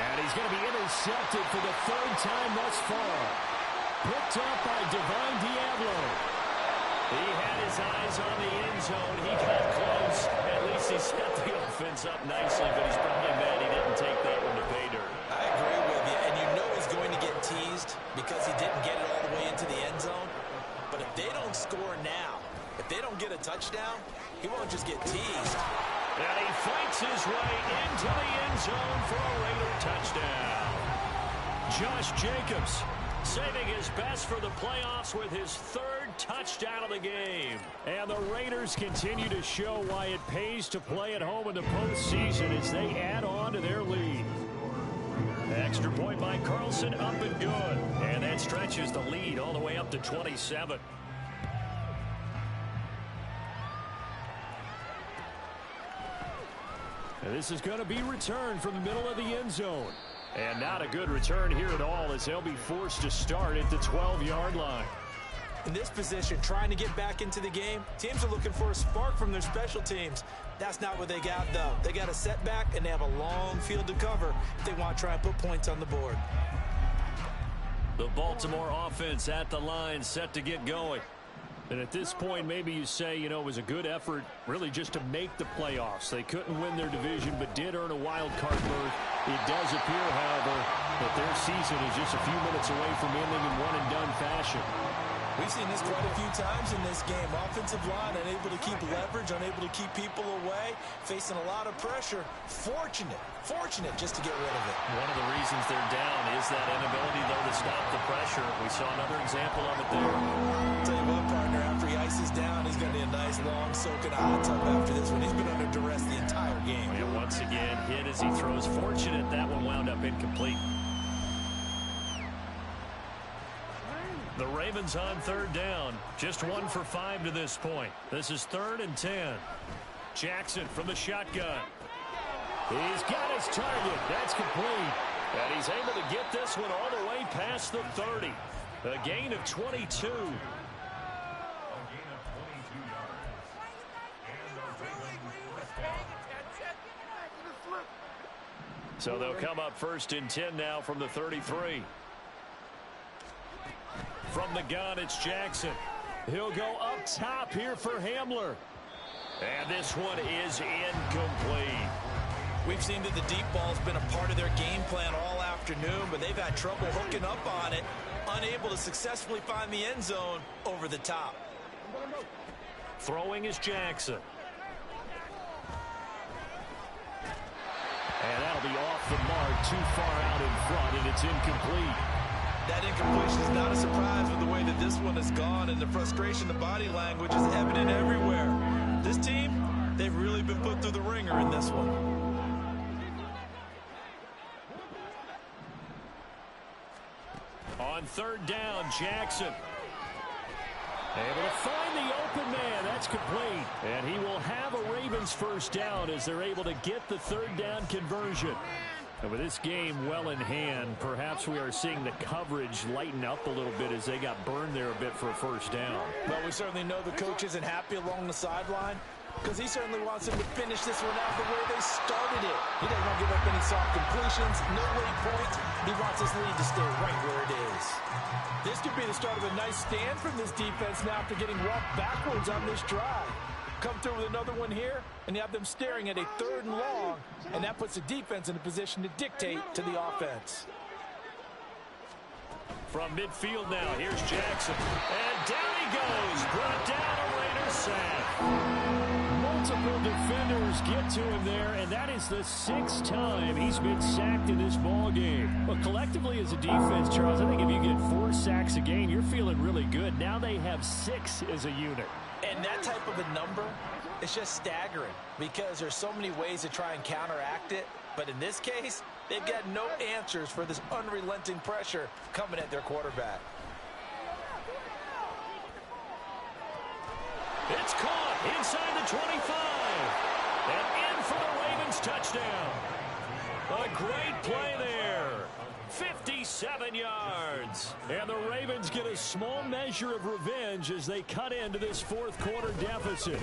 And he's going to be intercepted for the 3rd time thus far. Picked up by Divine Diablo. He had his eyes on the end zone. He got close. At least he set the offense up nicely, but he's probably mad he didn't take that one to pay dirt. I agree with you, and you know he's going to get teased because he didn't get it all the way into the end zone. But if they don't score now, If they don't get a touchdown, he won't just get teased. And he fights his way into the end zone for a Raider touchdown. Josh Jacobs saving his best for the playoffs with his third touchdown of the game. And the Raiders continue to show why it pays to play at home in the postseason as they add on to their lead. Extra point by Carlson, up and good. And that stretches the lead all the way up to 27. And this is going to be returned from the middle of the end zone. And not a good return here at all as they'll be forced to start at the 12-yard line. In this position, trying to get back into the game, teams are looking for a spark from their special teams. That's not what they got, though. They got a setback, and they have a long field to cover if they want to try and put points on the board. The Baltimore offense at the line, set to get going. And at this point, maybe you say, you know, it was a good effort really just to make the playoffs. They couldn't win their division, but did earn a wild card berth. It does appear, however, that their season is just a few minutes away from ending in one-and-done fashion. We've seen this quite a few times in this game. Offensive line unable to keep leverage, unable to keep people away, facing a lot of pressure. Fortunate just to get rid of it. One of the reasons they're down is that inability, though, to stop the pressure. We saw another example of it there. I'll tell you what, partner, after he ices down, he's going to be a nice long soak in a hot tub after this one. He's been under duress the entire game. And once again, hit as he throws. Fortunate that one wound up incomplete. The Ravens on third down. Just 1 for 5 to this point. This is 3rd and 10. Jackson from the shotgun. He's got his target. That's complete. And he's able to get this one all the way past the 30. A gain of 22. So they'll come up 1st and 10 now from the 33. From the gun, it's Jackson. He'll go up top here for Hamler. And this one is incomplete. We've seen that the deep ball's been a part of their game plan all afternoon, but they've had trouble hooking up on it, unable to successfully find the end zone over the top. Throwing is Jackson. And that'll be off the mark, too far out in front, and it's incomplete. That incompletion is not a surprise with the way that this one has gone, and the frustration, the body language is evident everywhere. This team, they've really been put through the ringer in this one. On 3rd down, Jackson. Able to find the open man. That's complete. And he will have a Ravens first down as they're able to get the 3rd down conversion. And with this game well in hand, perhaps we are seeing the coverage lighten up a little bit as they got burned there a bit for a first down. Well, we certainly know the coach isn't happy along the sideline because he certainly wants them to finish this one out the way they started it. He doesn't want to give up any soft completions, no late points. He wants his lead to stay right where it is. This could be the start of a nice stand from this defense now after getting walked backwards on this drive. Come through with another one here, and you have them staring at a 3rd and long, and that puts the defense in a position to dictate to the offense. From midfield now, here's Jackson. And down he goes. Brought down a Raider sack. Multiple defenders get to him there, and that is the 6th time he's been sacked in this ball game. But collectively as a defense, Charles, I think if you get 4 sacks a game, you're feeling really good. Now they have 6 as a unit. And that type of a number is just staggering because there's so many ways to try and counteract it. But in this case, they've got no answers for this unrelenting pressure coming at their quarterback. It's caught inside the 25. And in for the Ravens touchdown. A great play there. 57 yards. And the Ravens get a small measure of revenge as they cut into this 4th quarter deficit.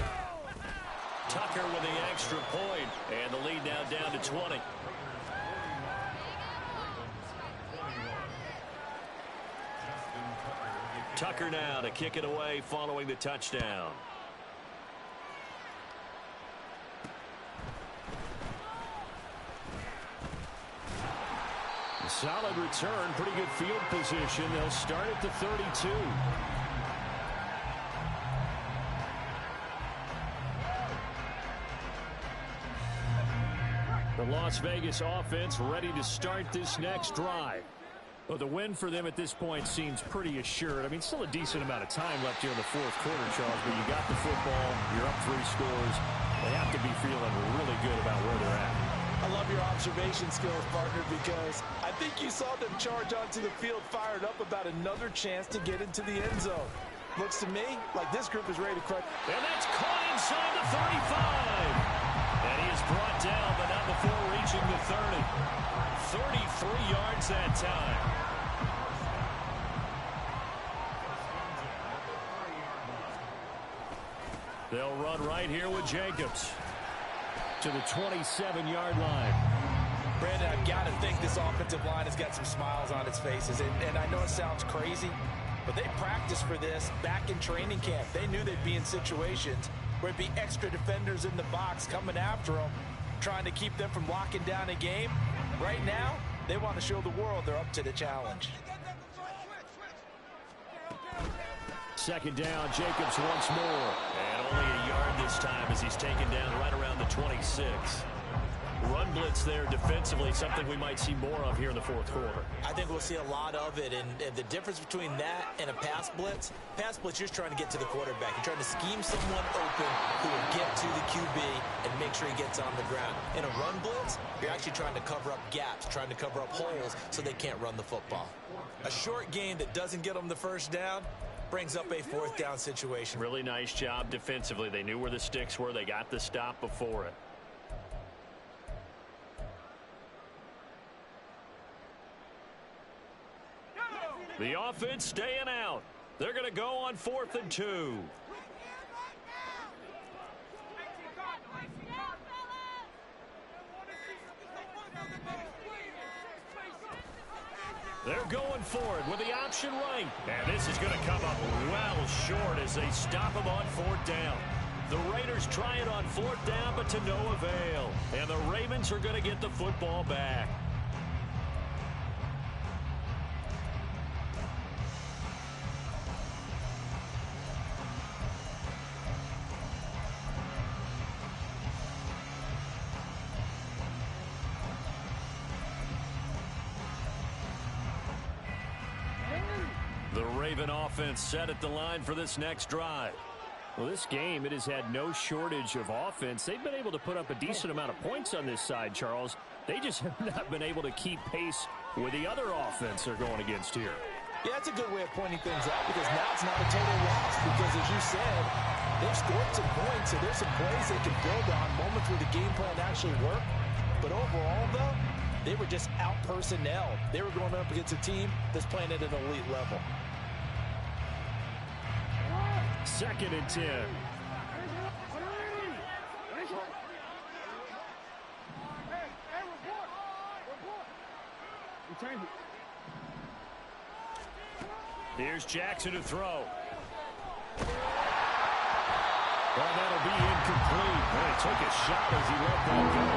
Tucker with the extra point, and the lead now down to 20. Tucker now to kick it away following the touchdown. Solid return, pretty good field position. They'll start at the 32. Las Vegas offense ready to start this next drive. Well, the win for them at this point seems pretty assured. I mean, still a decent amount of time left here in the fourth quarter, Charles, but you got the football, you're up 3 scores. They have to be feeling really good about where they're at. I love your observation skills, partner, because I think you saw them charge onto the field fired up about another chance to get into the end zone. Looks to me like this group is ready to crush. And that's caught inside the 35. And he is brought down, but not before reaching the 30. 33 yards that time. They'll run right here with Jacobs to the 27-yard line. Brandon, I've got to think this offensive line has got some smiles on its faces. And I know it sounds crazy, but they practiced for this back in training camp. They knew they'd be in situations where it'd be extra defenders in the box coming after them, trying to keep them from locking down a game. Right now, they want to show the world they're up to the challenge. Second down, Jacobs once more. And only a yard this time as he's taken down right around the 26. Run blitz there defensively, something we might see more of here in the fourth quarter. I think we'll see a lot of it, and the difference between that and a pass blitz, you're just trying to get to the quarterback. You're trying to scheme someone open who will get to the QB and make sure he gets on the ground. In a run blitz, you're actually trying to cover up gaps, trying to cover up holes so they can't run the football. A short game that doesn't get them the first down brings up a fourth down situation. Really nice job defensively. They knew where the sticks were. They got the stop before it. The offense staying out. They're going to go on 4th and 2. They're going for it with the option right. And this is going to come up well short as they stop him on 4th down. The Raiders try it on 4th down, but to no avail. And the Ravens are going to get the football back. The Raven offense set at the line for this next drive. Well, this game, it has had no shortage of offense. They've been able to put up a decent amount of points on this side, Charles. They just have not been able to keep pace with the other offense they're going against here. Yeah, that's a good way of pointing things out, because now it's not a total loss, because as you said, they've scored some points, so there's some plays they can build on, moments where the game plan actually worked. But overall, though, they were just out-personnel. They were going up against a team that's playing at an elite level. 2nd and 10. Here's Jackson to throw. Well, that'll be incomplete. Well, he took a shot as he let that go.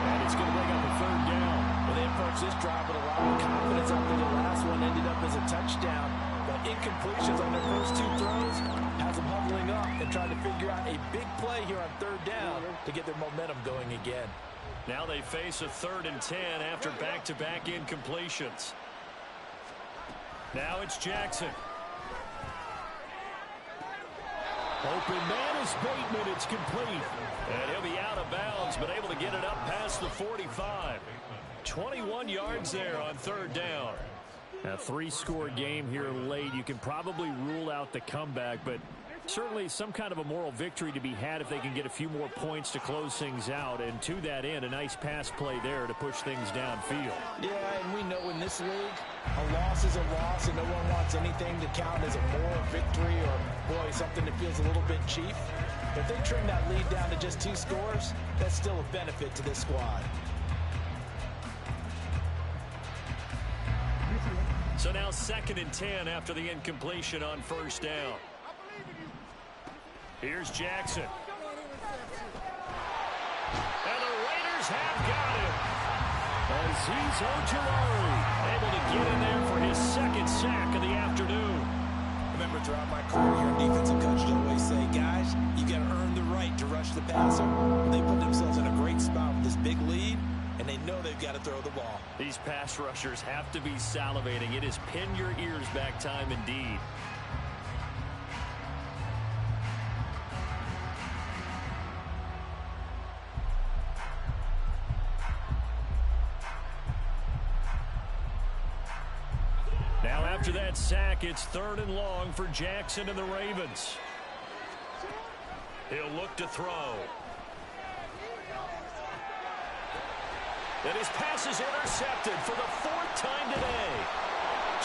And it's going to bring up a 3rd down. Well, they approached this drive with a lot of confidence after the last one ended up as a touchdown. But incompletions on their first 2 throws has them huddling up and trying to figure out a big play here on 3rd down to get their momentum going again. Now they face a 3rd and 10 after back-to-back incompletions. Now it's Jackson. Open man is Bateman. It's complete. And he'll be out of bounds, but able to get it up past the 45. 21 yards there on 3rd down. A 3-score game here late. You can probably rule out the comeback, but certainly some kind of a moral victory to be had if they can get a few more points to close things out. And to that end, a nice pass play there to push things downfield. Yeah, and we know in this league, a loss is a loss, and no one wants anything to count as a moral victory or, boy, something that feels a little bit cheap. If they trim that lead down to just 2 scores, that's still a benefit to this squad. So now 2nd and 10 after the incompletion on 1st down. Here's Jackson. And the Raiders have got him. Azeez Ojulari able to get in there for his 2nd sack of the afternoon. Remember, throughout my career here, defensive coaches always say, guys, you got to earn the right to rush the passer. They put themselves in a great spot with this big lead. and they know they've got to throw the ball. These pass rushers have to be salivating. It is pin your ears back time indeed. Now after that sack, it's 3rd and long for Jackson and the Ravens. He'll look to throw. And his pass is intercepted for the 4th time today.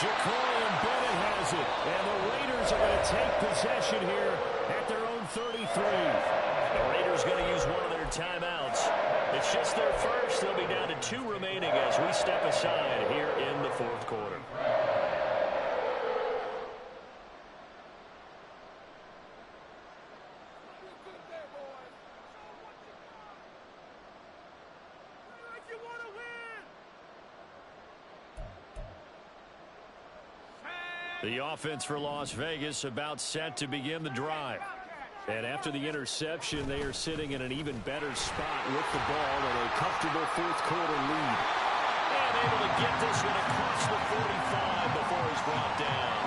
Ja'Cory Bennett has it. And the Raiders are going to take possession here at their own 33. The Raiders going to use one of their timeouts. It's just their first. They'll be down to 2 remaining as we step aside here in the 4th quarter. The offense for Las Vegas about set to begin the drive. And after the interception, they are sitting in an even better spot with the ball and a comfortable 4th quarter lead. And able to get this one across the 45 before he's brought down.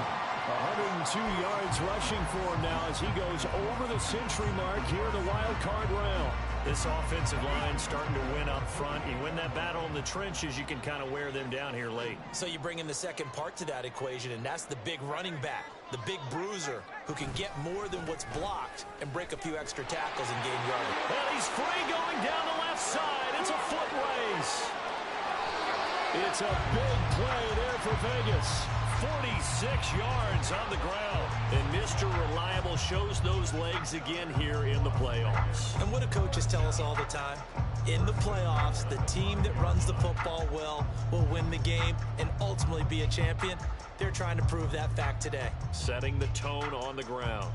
102 yards rushing for him now as he goes over the century mark here in the wild card round. This offensive line starting to win up front. You win that battle in the trenches, you can kind of wear them down here late. So you bring in the second part to that equation, and that's the big running back, the big bruiser, who can get more than what's blocked and break a few extra tackles and gain yardage. And he's free going down the left side. It's a foot race. It's a big play there for Vegas. 46 yards on the ground. And Mr. Reliable shows those legs again here in the playoffs. And what do coaches tell us all the time? In the playoffs, the team that runs the football well will win the game and ultimately be a champion. They're trying to prove that fact today. Setting the tone on the ground.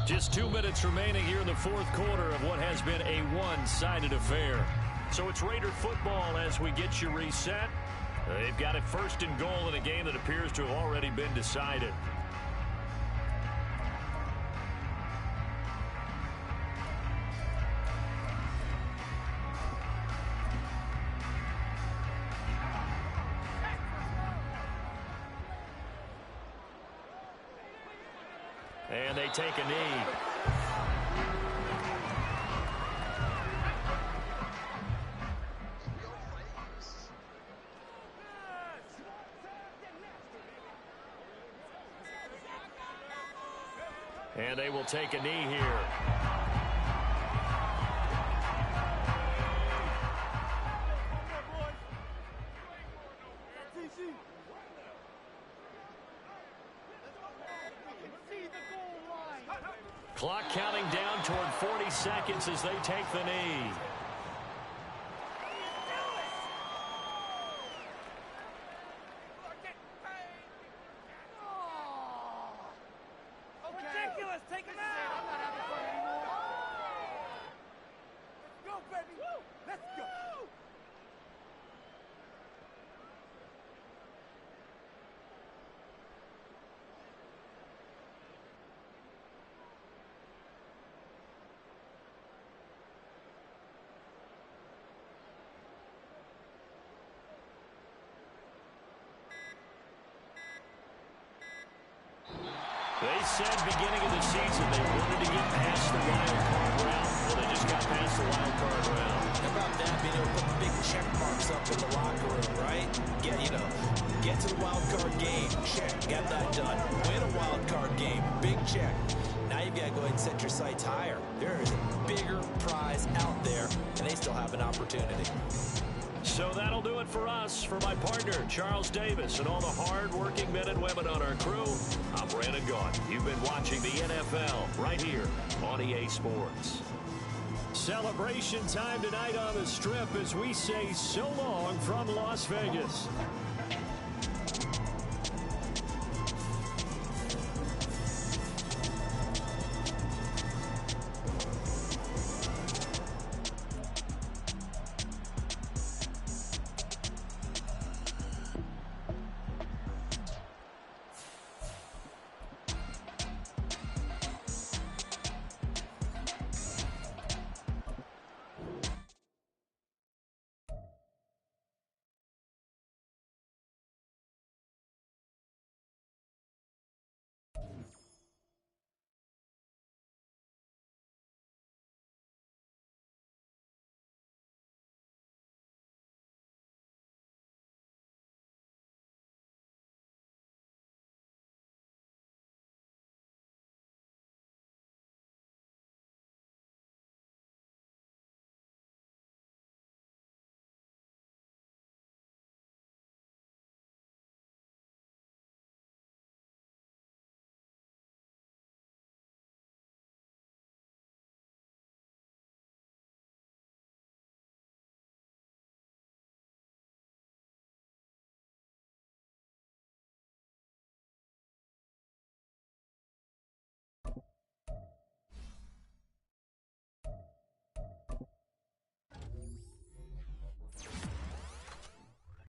Just 2 minutes remaining here in the 4th quarter of what has been a one-sided affair. So it's Raider football as we get you reset. They've got it 1st and goal in a game that appears to have already been decided. And they take a knee. And they will take a knee here. Clock counting down toward 40 seconds as they take the knee. They said beginning of the season they wanted to get past the wild card round. Well, they just got past the wild card round. How about that, being able to put the big check marks up in the locker room, right? Get to the wild card game. Check. Got that done. Win a wild card game. Big check. Now you've got to go ahead and set your sights higher. There is a bigger prize out there, and they still have an opportunity. So that'll do it for us. For my partner, Charles Davis, and all the hard-working men and women on our crew, I'm Brandon Gaudin. You've been watching the NFL right here on EA Sports. Celebration time tonight on the Strip as we say so long from Las Vegas.